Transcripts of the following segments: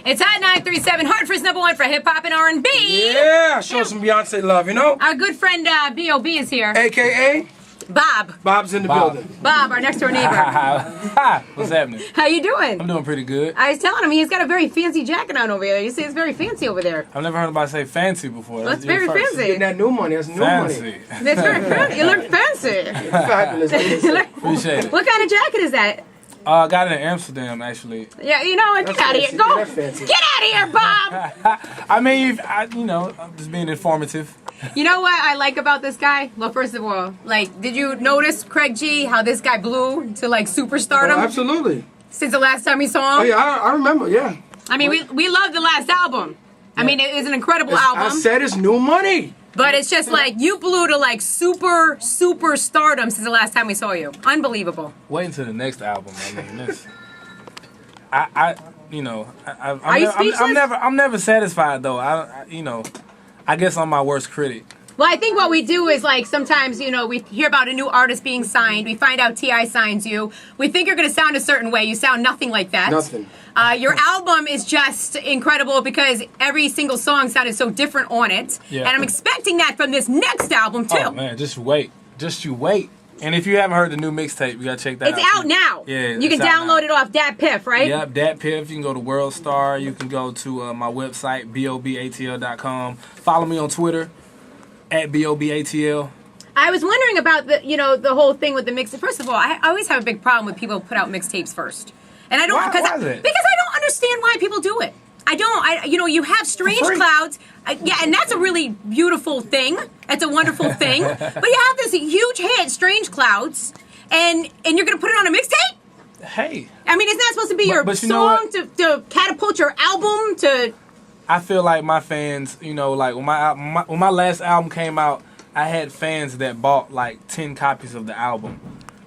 It's Hot 937, Hartford's #1 for hip hop and R&B. Yeah, show some Beyonce love, you know? Our good friend B.O.B is here. AKA? Bob. Bob's in the building. Bob, our next door neighbor. What's happening? How you doing? I'm doing pretty good. I was telling him he's got a very fancy jacket on over there. You see, it's very fancy over there. I've never heard anybody say fancy before. That's very fancy. Getting that new money, that's new Fancy. money. That's very fancy. You look fancy. Fabulous. Appreciate it. What kind of jacket is that? I got it in Amsterdam, actually. Yeah, you know what? Get out of here. Go. Get out of here, Bob. I mean, I'm just being informative. You know what I like about this guy? Well, first of all, like, did you notice, Craig G, how this guy blew to, like, superstardom? Oh, absolutely. Since the last time we saw him? Oh, yeah, I remember, yeah. I mean, we love the last album. I mean, it was an incredible album. I said it's new money. But it's just like, you blew to, like, super stardom since the last time we saw you. Unbelievable. Wait until the next album. I mean, this. Are you speechless? I'm never satisfied though. I guess I'm my worst critic. Well, I think what we do is, like, sometimes, you know, we hear about a new artist being signed. We find out T.I. signs you. We think you're going to sound a certain way. You sound nothing like that. Nothing. Your album is just incredible because every single song sounded so different on it. Yeah. And I'm expecting that from this next album, too. Oh, man, just wait. Just you wait. And if you haven't heard the new mixtape, you got to check that out. It's out now. Yeah, you can download it off Dat Piff, right? Yep, Dat Piff. You can go to World Star. You can go to my website, BOBATL.com. Follow me on Twitter, @BOBATL. I was wondering about the whole thing with the mix. First of all, I always have a big problem with people who put out mixtapes first. And I don't Why is it? Because I don't understand why people do it. I don't. You have Strange Clouds. Yeah, and that's a really beautiful thing. That's a wonderful thing. But you have this huge hit, Strange Clouds, and you're going to put it on a mixtape? Hey. I mean, isn't that supposed to be your song to catapult your album to... I feel like my fans, like when my last album came out, I had fans that bought like 10 copies of the album.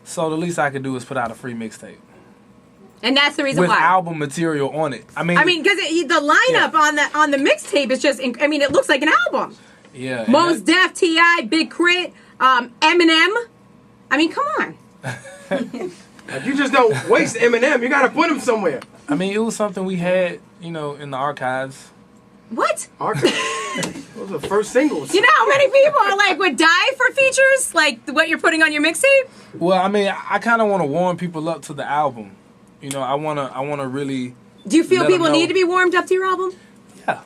So the least I could do is put out a free mixtape. And that's the reason with why. album material on it. I mean, because the lineup on the mixtape is just. I mean, it looks like an album. Yeah. Mos Def, T.I., Big Crit, Eminem. I mean, come on. You just don't waste Eminem. You got to put him somewhere. I mean, it was something we had, in the archives. What? Archives. Those are first singles. You know how many people are like would die for features like what you're putting on your mixtape? Well, I mean, I kind of want to warm people up to the album. I wanna really. Do you feel people need to be warmed up to your album? Yeah,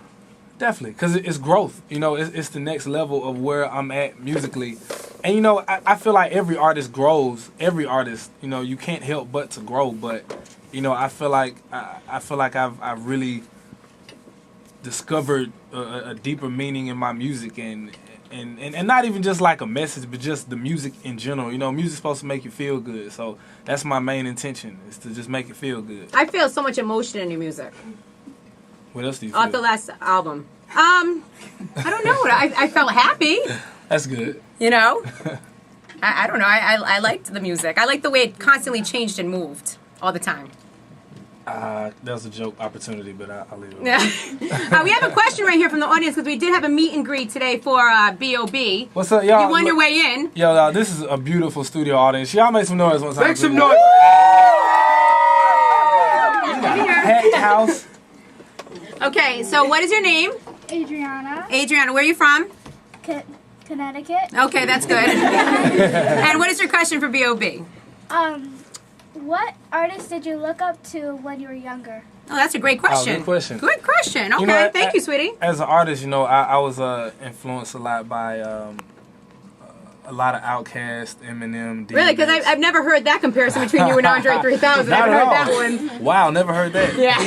definitely, because it's growth. It's the next level of where I'm at musically, and I feel like every artist grows. Every artist, you can't help but to grow. But I feel like I've really discovered a deeper meaning in my music and not even just like a message, but just the music in general. Music's supposed to make you feel good, so that's my main intention, is to just make it feel good. I feel so much emotion in your music. What else do you feel? Off the last album. I don't know. I felt happy. That's good. I don't know. I liked the music. I liked the way it constantly changed and moved all the time. That was a joke opportunity, but I'll leave it. Yeah. We have a question right here from the audience because we did have a meet and greet today for B.O.B. What's up, y'all? You won your way in. Yo, this is a beautiful studio audience. Y'all make some noise one time. Make some noise. Packed house. Okay, so what is your name? Adriana. Adriana, where are you from? Connecticut. Okay, that's good. And what is your question for B.O.B.? What artist did you look up to when you were younger? Oh, that's a great question. Good question. Good question. Okay, thank you, sweetie. As an artist, I was influenced a lot by a lot of Outkast, Eminem. DMX. Really? Because I've never heard that comparison between you and Andre 3000. I haven't heard that one. Wow, never heard that. Yeah.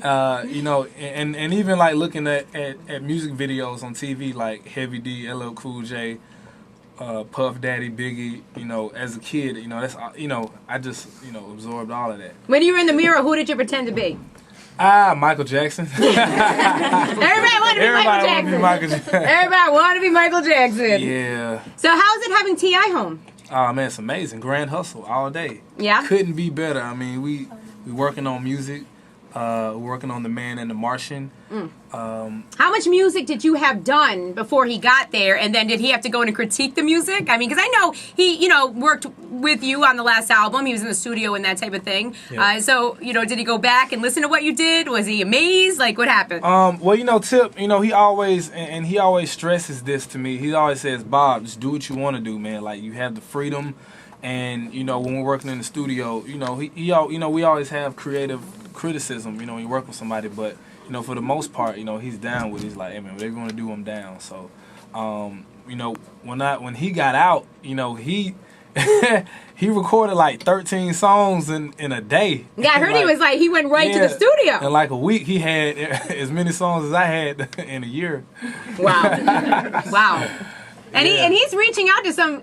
And even like looking at music videos on TV, like Heavy D, LL Cool J, Puff Daddy, Biggie, as a kid, that's, I just, absorbed all of that. When you were in the mirror, who did you pretend to be? Michael Jackson. Everybody wanted to be Michael Jackson. Everybody wanted to be Michael Jackson. Yeah. So how's it having T.I. home? Oh, man, it's amazing. Grand hustle all day. Yeah? Couldn't be better. I mean, we working on music. We're working on The Man and the Martian. How much music did you have done before he got there, and then did he have to go in and critique the music? I mean, because I know he, worked with you on the last album. He was in the studio and that type of thing. Yeah. So, did he go back and listen to what you did? Was he amazed? Like, what happened? Well, Tip, he always and he always stresses this to me. He always says, Bob, just do what you want to do, man. Like, you have the freedom, and when we're working in the studio, we always have creative criticism, when you work with somebody, but for the most part, he's down with it. He's like, hey man, whatever you want to do, I'm down. So, when he got out, he he recorded like 13 songs in a day. Yeah, I heard he was like, he went right to the studio. In like a week, he had as many songs as I had in a year. Wow. Wow. And he's reaching out to some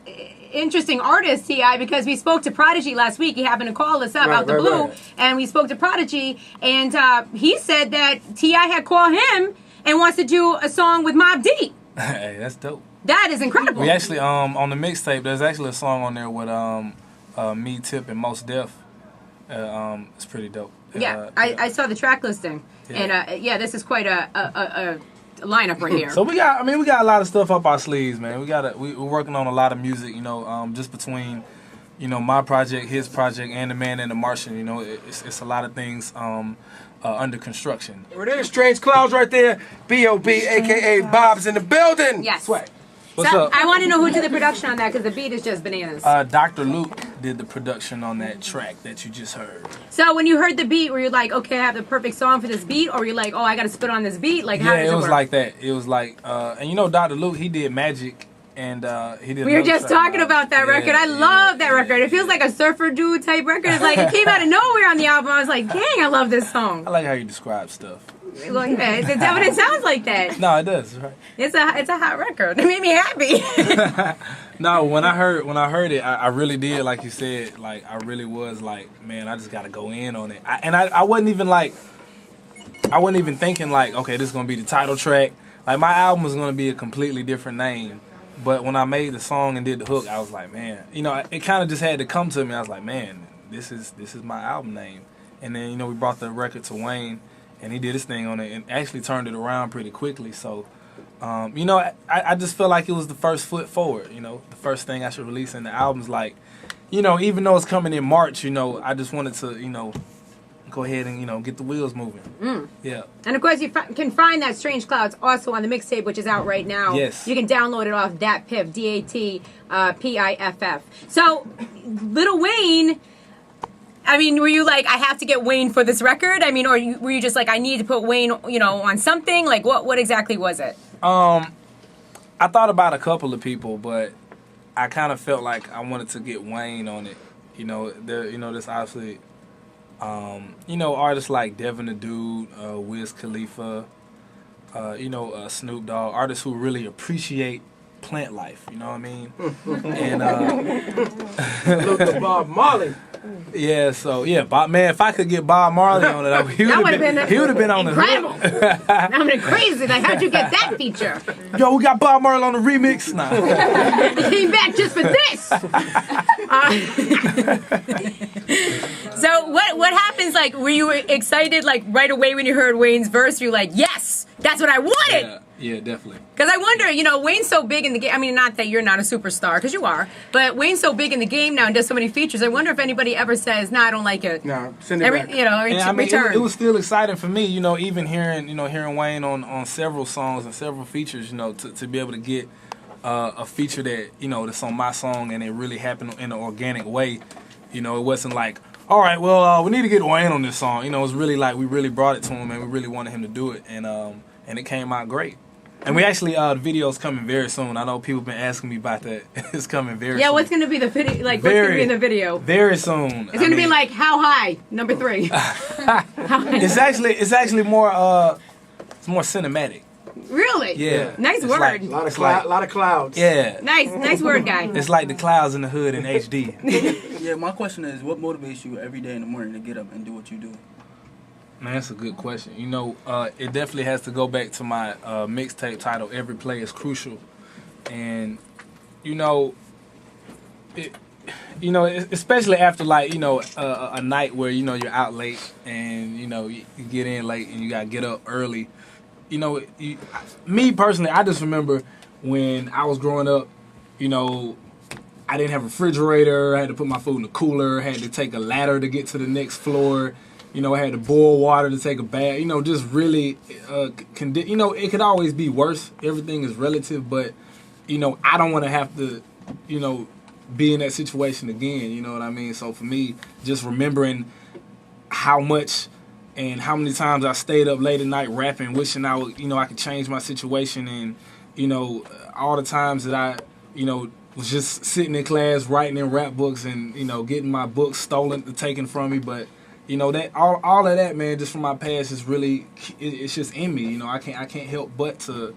interesting artists, T.I., because we spoke to Prodigy last week. He happened to call us up out the blue, and we spoke to Prodigy, and he said that T.I. had called him and wants to do a song with Mobb Deep. Hey, that's dope. That is incredible. We actually, on the mixtape, there's actually a song on there with me, Tip, and Mos Def. It's pretty dope. Yeah, I saw the track listing, and this is quite a lineup right here. So we got a lot of stuff up our sleeves, man. We're working on a lot of music, just between, my project, his project, and The Man and the Martian. It's a lot of things under construction. There it is, Strange Clouds right there. B.O.B, a.k.a. Bob's in the building. Yes. Swag. What's up? I want to know who did the production on that, because the beat is just bananas. Dr. Luke did the production on that track that you just heard. So when you heard the beat, were you like, okay, I have the perfect song for this beat? Or were you like, oh, I got to spit on this beat? Like, how does it work? Yeah, it was like that. It was like, and Dr. Luke, he did Magic, and he did. We were just talking about that record. I love that record. It feels like a surfer dude type record. It's like, it came out of nowhere on the album. I was like, dang, I love this song. I like how you describe stuff. Well, yeah, but it sounds like that. No, it does. Right. It's a hot record. It made me happy. No, when I heard it, I really did, like you said, like I really was like, man, I just gotta go in on it. I wasn't even thinking like, okay, this is gonna be the title track. Like my album was gonna be a completely different name. But when I made the song and did the hook, I was like, man, it kind of just had to come to me. I was like, man, this is my album name. And then we brought the record to Wayne, and he did his thing on it and actually turned it around pretty quickly. So, I just feel like it was the first foot forward, the first thing I should release. And the album's like, even though it's coming in March, I just wanted to, go ahead and, get the wheels moving. Mm. Yeah. And of course, you can find that Strange Clouds also on the mixtape, which is out right now. Yes. You can download it off DatPiff, DATPIFF. So, Lil Wayne, I mean, were you like, I have to get Wayne for this record? I mean, or were you just like, I need to put Wayne, on something? Like, what exactly was it? I thought about a couple of people, but I kind of felt like I wanted to get Wayne on it. There's obviously, artists like Devin the Dude, Wiz Khalifa, Snoop Dogg, artists who really appreciate plant life, you know what I mean? And Look at Bob Marley. yeah, so yeah, Bob, man, if I could get Bob Marley on it, he would have been on incredible. the hook. I'm crazy. Like, how'd you get that feature? Yo, we got Bob Marley on the remix. Nah. He came back just for this. So what happens? Like, were you excited like right away when you heard Wayne's verse? You're like, yes, that's what I wanted. Yeah, definitely. Because I wonder, Wayne's so big in the game. I mean, not that you're not a superstar, because you are, but Wayne's so big in the game now and does so many features. I wonder if anybody ever says, "No, I don't like it." No, send it back. Return. It was still exciting for me, even hearing Wayne on several songs and several features, to be able to get a feature that that's on my song and it really happened in an organic way. It wasn't like, all right, well, we need to get Wayne on this song. It was really like we really brought it to him and we really wanted him to do it, and it came out great. And we actually, the video's coming very soon. I know people have been asking me about that. It's coming very soon. Yeah, what's going to be the video? Like, what's going to be in the video? Very soon. It's going to be like, how high? Number 3. It's actually more, it's more cinematic. Really? Yeah. Nice word. A lot of clouds. Yeah. Nice word, guy. It's like the clouds in the hood in HD. Yeah, my question is, what motivates you every day in the morning to get up and do what you do? Man, that's a good question. It definitely has to go back to my mixtape title, Every Play is Crucial. And, especially after like, a night where, you're out late and, you get in late and you got to get up early. me personally, I just remember when I was growing up, I didn't have a refrigerator. I had to put my food in the cooler. I had to take a ladder to get to the next floor. I had to boil water to take a bath. Just really, it could always be worse. Everything is relative, but, I don't want to have to, be in that situation again. You know what I mean? So for me, just remembering how much and how many times I stayed up late at night rapping, wishing I could change my situation, and, all the times that I, was just sitting in class writing in rap books and, getting my books stolen, taken from me. But, that all of that, man, just from my past is really, it's just in me. I can't help but to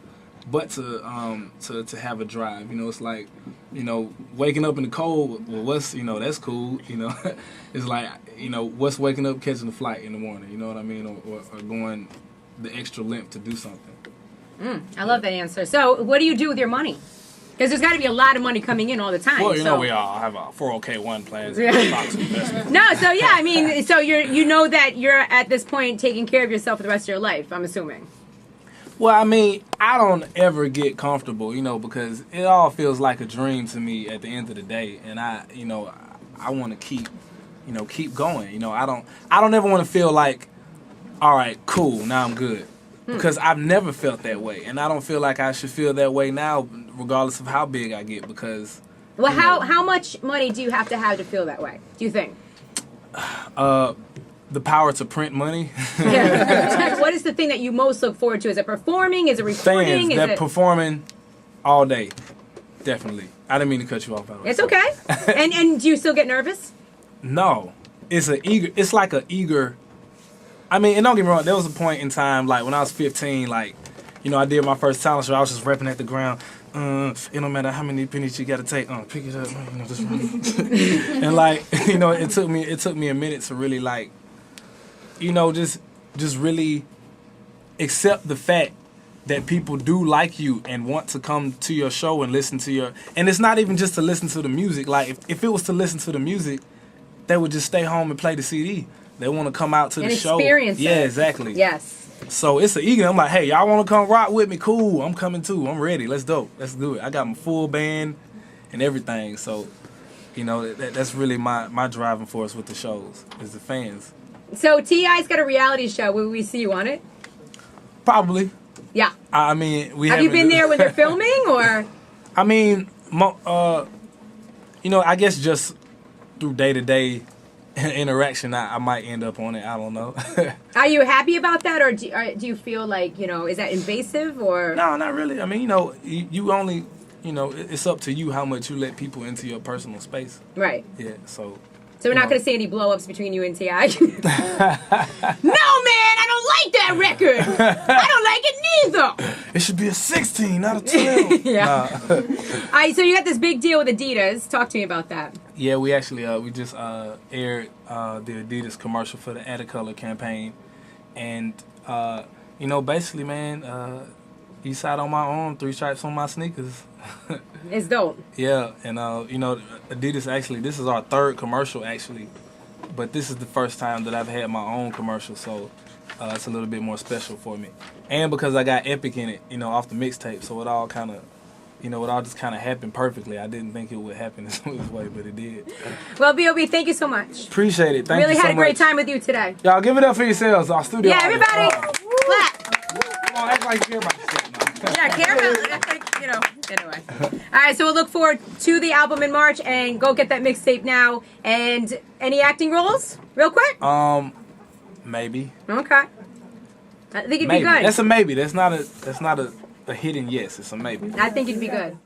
have a drive. It's like, waking up in the cold, well, what's, that's cool. It's like, what's waking up, catching a flight in the morning, you know what I mean? Or going the extra length to do something. I love that answer. So what do you do with your money? Because there's got to be a lot of money coming in all the time. Well, we all have a 401k1 plans. No, so yeah, I mean, so you that you're at this point taking care of yourself for the rest of your life, I'm assuming. Well, I mean, I don't ever get comfortable, because it all feels like a dream to me at the end of the day, and I want to keep going. I don't ever want to feel like, all right, cool, now I'm good. Because I've never felt that way, and I don't feel like I should feel that way now, regardless of how big I get. Because how much money do you have to feel that way? Do you think? The power to print money. Yeah. What is the thing that you most look forward to? Is it performing? Is it recording? Fans, performing all day, definitely. I didn't mean to cut you off. By the way. It's okay. and do you still get nervous? No, it's like an eager. I mean, and don't get me wrong, there was a point in time, like, when I was 15, like, I did my first talent show, I was just rapping at the ground, it don't matter how many pennies you gotta take, pick it up, just and, like, it took me a minute to really, like, just really accept the fact that people do like you and want to come to your show and listen to and it's not even just to listen to the music, like, if it was to listen to the music, they would just stay home and play the CD. They want to come out to the show. Experience it. Yeah, exactly. Yes. So it's an ego. I'm like, hey, y'all want to come rock with me? Cool. I'm coming too. I'm ready. Let's do it. I got my full band and everything. So, that's really my driving force with the shows is the fans. So T.I.'s got a reality show. Will we see you on it? Probably. Yeah. I mean, have you been there when they're filming, or? I mean, I guess just through day-to-day interaction, I might end up on it. I don't know. Are you happy about that, or do you feel like, is that invasive, or? No, not really. I mean, you only, it's up to you how much you let people into your personal space. Right. Yeah, so we're not going to see any blow-ups between you and T.I.? No, man, I don't like that record. I don't like it neither. It should be a 16, not a 12. Yeah. All right, so you got this big deal with Adidas. Talk to me about that. Yeah, we actually we just aired the Adidas commercial for the Add a Color campaign, and basically, man, east side on my arm, 3 stripes on my sneakers. It's dope. Yeah, and Adidas actually, this is our 3rd commercial actually, but this is the first time that I've had my own commercial, so it's a little bit more special for me, and because I got Epic in it, off the mixtape, so it all kind of. It all just kind of happened perfectly. I didn't think it would happen this way, but it did. Well, B.O.B, thank you so much. Appreciate it. Thank you so much. Really had a great time with you today. Y'all give it up for yourselves. Our studio. Yeah, everybody. Clap. Come on, act like you care about this. Yeah, care about, anyway. All right, so we'll look forward to the album in March, and go get that mixtape now. And any acting roles, real quick? Maybe. Okay. I think it'd maybe. be good. That's a maybe. That's not a hidden yes. It's a maybe. I think it'd be good.